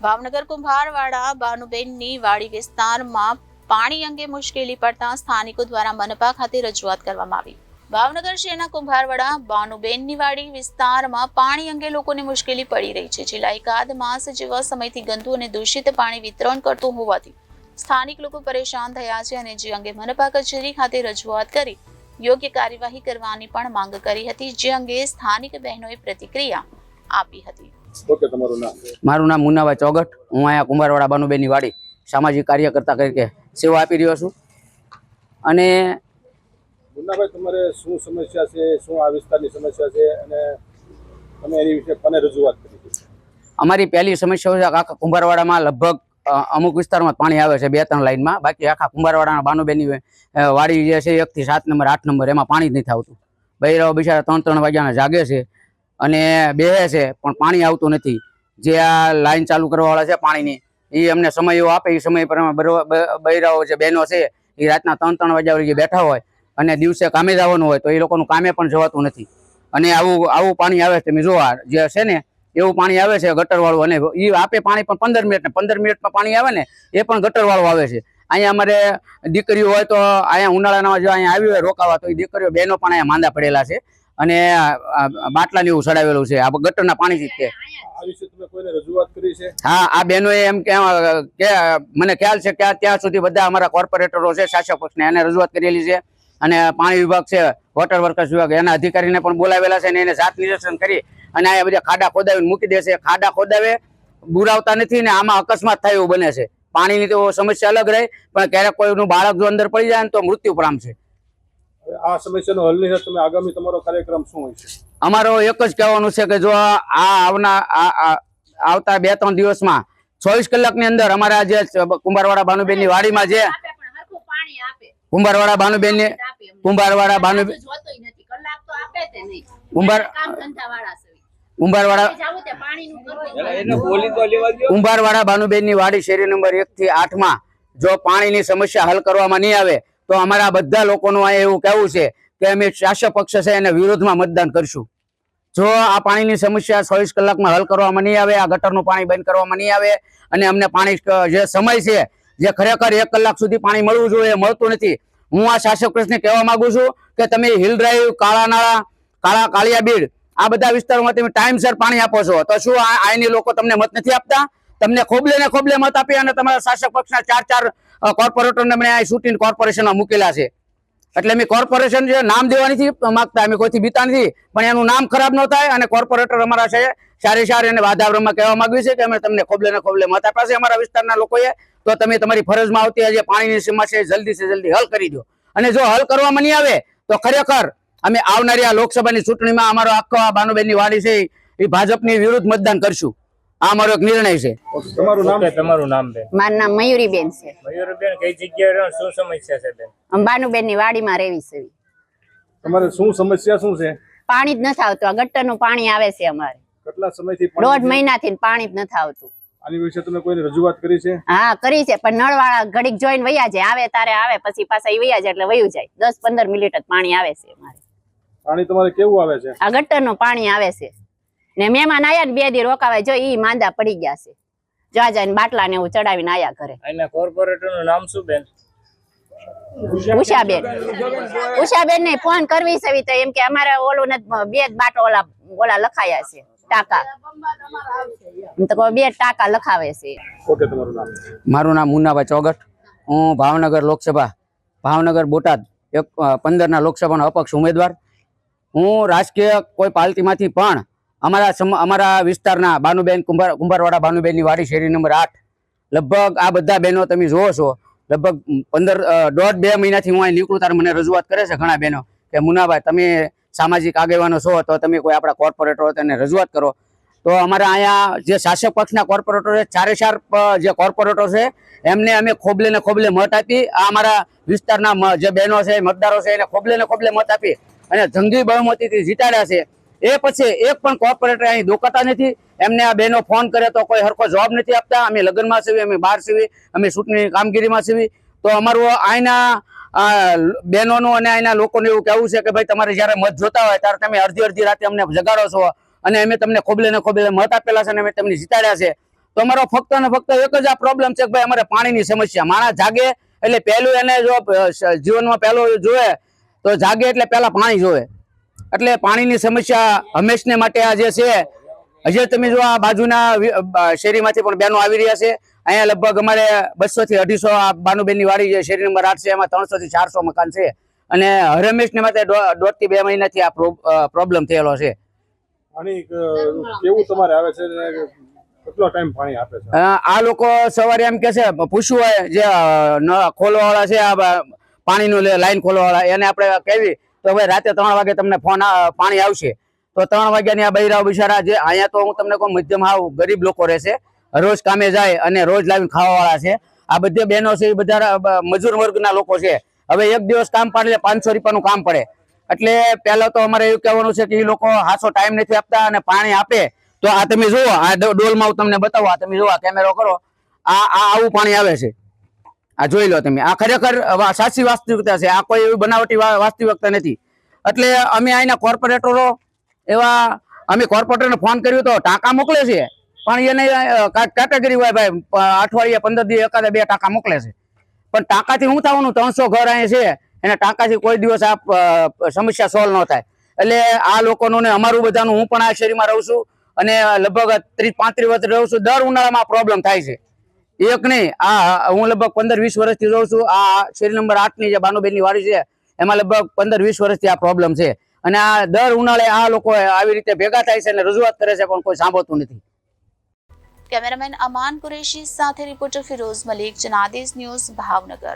ભાવનગર કુંભારવાડા બાનુબેનની વાડી વિસ્તારમાં પાણી અંગે મુશ્કેલી પડતા સ્થાનિકો દ્વારા મનપા ખાતે રજૂઆત કરવામાં આવી। ભાવનગર શહેરના કુંભારવાડા બાનુબેનની વાડી વિસ્તારમાં પાણી અંગે લોકોને મુશ્કેલી પડી રહી છે। છેલ્લા એકાદ માસ જેવા સમયથી ગંદુ અને દૂષિત પાણી વિતરણ કરતું હોવાથી સ્થાનિક લોકો પરેશાન થયા છે અને જે અંગે મનપા કચેરી ખાતે રજૂઆત કરી યોગ્ય કાર્યવાહી કરવાની પણ માંગ કરી હતી, જે અંગે સ્થાનિક બહેનોએ પ્રતિક્રિયા આપી હતી। મારું નામ મુન્નાભાઈ ચોગટ। હું અહીંયા કુંભારવાડા બાનુબેનની વાડી સામાજિક કાર્યકર્તા તરીકે સેવા આપી રહ્યો છું। અને મુન્નાભાઈ, તમારે શું સમસ્યા છે, શું આ વિસ્તારની સમસ્યા છે અને તમે એની વિશે કોને રજૂઆત કરી છે? અમારી પહેલી સમસ્યા છે આખા કુંભારવાડામાં લગભગ અમુક વિસ્તારમાં પાણી આવે છે 2-3 લાઈનમાં, બાકી આખા કુંભારવાડાના બાનુબેનની વાડી જે છે 1 થી 7 નંબર 8 નંબર એમાં પાણી જ નથી આવતું। બૈરાઓ બિચારા 3-3 વાગ્યાના જાગે છે અને બેહે છે પણ પાણી આવતું નથી। જે આ લાઈન ચાલુ કરવાવાળા છે પાણીની, એ અમને સમય એવો આપે, એ સમય પ્રમાણે બૈરાઓ જે બહેનો છે એ રાતના 3-3 વાગ્યા સુધી બેઠા હોય અને દિવસે કામે જવાનું હોય તો એ લોકોનું કામે પણ જવાતું નથી। અને આવું પાણી આવે છે, તમે જોવા જે છે ને એવું પાણી આવે છે ગટરવાળું, અને એ આપે પાણી પણ 15 મિનિટ ને 15 મિનિટમાં પાણી આવે ને એ પણ ગટરવાળું આવે છે। અહીંયા અમારે દીકરીઓ હોય તો અહીંયા ઉનાળાના જો અહીંયા આવી હોય રોકાવા તો એ દીકરીઓ બહેનો પણ અહીંયા માંદા પડેલા છે અને બાટલાને એવું ચડાવેલું છે આ ગટરના પાણીથી જ। આ વિશે તમે કોઈને રજૂઆત કરી છે? હા, આ બહેનોએ એમ કે મને ખ્યાલ છે કે ત્યાં સુધી બધા અમારા કોર્પોરેટરો છે શાસક પક્ષને એને રજૂઆત કરેલી છે અને પાણી વિભાગ છે, વોટર વર્કર્સ વિભાગ એના અધિકારીને પણ બોલાવેલા છે અને એને જાત નિરીક્ષણ કરી અને અહીંયા બધા ખાડા ખોદાવીને મૂકી દેશે। ખાડા ખોદાવે બુરાવતા નથી ને આમાં અકસ્માત થાય એવું બને છે। પાણીની તો સમસ્યા અલગ રહે પણ ક્યારેક કોઈનું બાળક જો અંદર પડી જાય ને તો મૃત્યુ પામશે। આ સમસ્યાનો હલ નહીં, તમે આગામી તમારો કાર્યક્રમ શું હોય છે? અમારો એક જ કહેવાનું છે કે જો આવતા 2-3 દિવસમાં 24 કલાકની અંદર અમારા જે કુંભારવાડા બાનુબેનની વાડીમાં જે કુંભારવાડા બાનુબેનની કુંભારવાડા બાનુબેનની વાડી શેરી નંબર 1 થી 8 માં જો પાણીની સમસ્યા હલ કરવામાં નહીં આવે તો અમારા બધા લોકોનું આ એવું કહેવું છે કે અમે શાસક પક્ષ છે એને વિરોધમાં મતદાન કરશું। જો આ પાણીની સમસ્યા 24 કલાકમાં હલ કરવામાં નહીં આવે, આ ગટરનું પાણી બંધ કરવામાં નહીં આવે અને અમને પાણી જે સમય છે જે ખરેખર 1 કલાક સુધી પાણી મળવું જોઈએ એ મળતું નથી। હું આ શાસક પક્ષને કહેવા માંગુ છું કે તમે હિલ ડ્રાઈવ, કાળા નાળા, કાળિયા બીડ આ બધા વિસ્તારોમાં તમે ટાઈમસર પાણી આપો છો તો શું આની લોકો તમને મત નથી આપતા? તમને ખોબલે મત આપી અને તમારા શાસક પક્ષના 4 કોર્પોરેટરને મને આ શૂટિંગ કોર્પોરેશનમાં મૂકેલા છે। એટલે અમે કોર્પોરેશન જે નામ દેવા નથી માંગતા, અમે કોઈથી બીતા નથી, પણ એનું નામ ખરાબ ન થાય અને કોર્પોરેટર અમારા છે સારી અને વાદાવરમાં કહેવા માંગવી છે કે અમે તમને ખોબલે મત આપ્યા છે અમારા વિસ્તારના લોકોએ, તો તમે તમારી ફરજમાં આવતી જે પાણીની સમસ્યા જલ્દી હલ કરી દો। અને જો હલ કરવામાં નહીં આવે તો ખરેખર અમે આવનારી આ લોકસભાની ચૂંટણીમાં અમારો આખો આ બાનુબેનની વાડી છે એ ભાજપની વિરુદ્ધ મતદાન કરશું। આ અમારો એક નિર્ણય છે। તમારું નામ? બેન, મારું નામ મયુરીબેન છે। મયુરીબેન, કઈ જગ્યાએ રહો, શું સમસ્યા છે બેન? બાનુબેનની વાડીમાં રહેવી છે। તમારે શું સમસ્યા શું છે? પાણી જ નથી આવતું, આ ગટરનું પાણી આવે છે અમારે કેટલા સમયથી? 1.5 મહિનાથી પાણી જ નથી આવતું। આની વિશે તમે કોઈને રજૂઆત કરી છે? હા, કરી છે, પણ નળવાળા ઘડીક જોઈને વયા જાય, આવે તારે આવે, પછી પાછા ઈ વયા જાય એટલે વયું જાય। 10-15 મિનિટ જ પાણી આવે છે અમારે। પાણી તમારે કેવું આવે છે? આ ગટરનું પાણી આવે છે ને મહેમાન આયા ને 2 દી રોકાવા, જો ઈ માંદા પડી ગયા છે, જા જાય બાટલા ને એવું ચડાવીને આયા ઘરે। એના કોર્પોરેટરનું નામ શું બેન? ઉષાબેન ને ફોન કરવી છે તો એમ કે અમારે ઓલું ને 2 બાટો ઓલા લખાયા છે ટાકા, તો 2 ટાકા લખાવે છે। ઓકે, તમારું નામ? મારું નામ મુન્નાભાઈ ચોગટ। હું ભાવનગર લોકસભા, ભાવનગર બોટાદ 15 લોકસભાનો અપક્ષ ઉમેદવાર। હું રાજકીય કોઈ પાર્ટીમાંથી પણ અમારા વિસ્તારના બાનુબેન કુંભારવાડા બાનુબેનની વાડી શેરી નંબર 8 લગભગ આ બધા બહેનો તમે જોવો છો, લગભગ 1.5-2 મહિનાથી હું અહીં નીકળું ત્યારે મને રજૂઆત કરે છે ઘણા બહેનો કે મુન્નાભાઈ તમે સામાજિક આગેવાનો છો તો તમે કોઈ આપણા કોર્પોરેટરો તેને રજૂઆત કરો। તો અમારા અહીંયા જે શાસક પક્ષના કોર્પોરેટરો છે 4 જે કોર્પોરેટરો છે એમને અમે ખોબલે મત આપી, આ અમારા વિસ્તારના જે બહેનો છે મતદારો છે એને ખોબલે મત આપી અને જંગી બહુમતીથી જીતાડ્યા છે। એ પછી એક પણ કોર્પોરેટર અહીં દોકાતા નથી, એમને આ બહેનો ફોન કરે તો કોઈ હરખો જવાબ નથી આપતા। અમે લગ્નમાં છીએ, અમે બહાર છીએ, અમે ચૂંટણી કામગીરીમાં છીએ, તો અમારું અહીંના બહેનોનું અને અહીંના લોકોનું એવું કહેવું છે કે ભાઈ તમારે જ્યારે મત જોતા હોય ત્યારે તમે અડધી રાતે અમને જગાડો છો અને અમે તમને ખોબલે મત આપેલા છે અને અમે તમને જીતાડ્યા છે। તો અમારો ફક્ત ને ફક્ત એક જ આ પ્રોબ્લેમ છે કે ભાઈ અમારે પાણીની સમસ્યા. માણસ જાગે એટલે પહેલું એને જો જીવનમાં પહેલું જોવે તો જાગે એટલે પહેલા પાણી જોવે. એટલે પાણીની સમસ્યા હંમેશને માટે આ જે છે. હજી તમે જો આ બાજુના શેરીમાંથી પણ બહેનો આવી રહ્યા છે. અહીંયા લગભગ અમારે 200 થી 250 આ બાનુબેનની વાડી જે શેરી નંબર 8 છે એમાં 300 થી 400 મકાન છે. અને હરમેશને માટે 1.5 થી 2 મહિનાથી આ પ્રોબ્લેમ થયેલો છે. પાણી કેવું તમારે આવે છે ને કેટલો ટાઈમ પાણી આપે છે? આ લોકો સવારે એમ કે છે પૂછવું હોય જે ખોલવા વાળા છે આ પાણીનું લાઈન ખોલવા વાળા એને આપણે કહેવી તો ભાઈ રાતે 3 વાગે તમને પાણી આવશે. તો 3 વાગ્યાની આ બૈરાઓ બિચારા જે અહીંયા તો હું તમને કહું મધ્યમ હાવ ગરીબ લોકો રહેશે, રોજ કામે જાય અને રોજ લાવીને ખાવા વાળા છે. આ બધી બહેનો છે એ બધા મજૂર વર્ગના લોકો છે. હવે એક દિવસ કામ પાડે એટલે 500 રૂપિયાનું કામ પડે. એટલે પહેલા તો અમારે એવું કહેવાનું છે કે એ લોકો હાસો ટાઈમ નથી આપતા અને પાણી આપે તો આ તમે જુઓ આ ડોલમાં હું તમને બતાવું. આ તમે જુઓ કેમેરો કરો, આ આવું પાણી આવે છે. આ જોઈ લો તમે. આ ખરેખર સાચી વાસ્તવિકતા છે. આ કોઈ એવી બનાવટી વાસ્તવિકતા નથી. એટલે અમે અહીંના કોર્પોરેટરો એવા અમે કોર્પોરેટરને ફોન કર્યો તો ટાંકા મોકલે છે પણ એને કેટેગરી હોય ભાઈ અઠવાડિયે 15 દિવસ એકાદા 2 ટાંકા મોકલે છે. પણ ટાંકાથી શું થવાનું? 300 ઘર અહીં છે એને ટાંકાથી કોઈ દિવસ આ સમસ્યા સોલ્વ ન થાય. એટલે આ લોકોનું ને અમારું બધાનું, હું પણ આ શેરીમાં રહું છું અને લગભગ 30-35 વર્ષ રહું છું. દર ઉનાળામાં આ પ્રોબ્લેમ થાય છે. એક નહીં, આ હું લગભગ 15-20 વર્ષથી રહું છું. આ શેરી નંબર 8 ની જે બાનુબેનની વાડી છે એમાં લગભગ 15-20 વર્ષથી આ પ્રોબ્લેમ છે. અને આ દર ઉનાળે આ લોકો આવી રીતે ભેગા થાય છે અને રજૂઆત કરે છે પણ કોઈ સાંભળતું નથી. કેમેરામેન અમાન કુરેશી સાથે રિપોર્ટર ફિરોઝ મલિક, જનાદેશ ન્યૂઝ, ભાવનગર.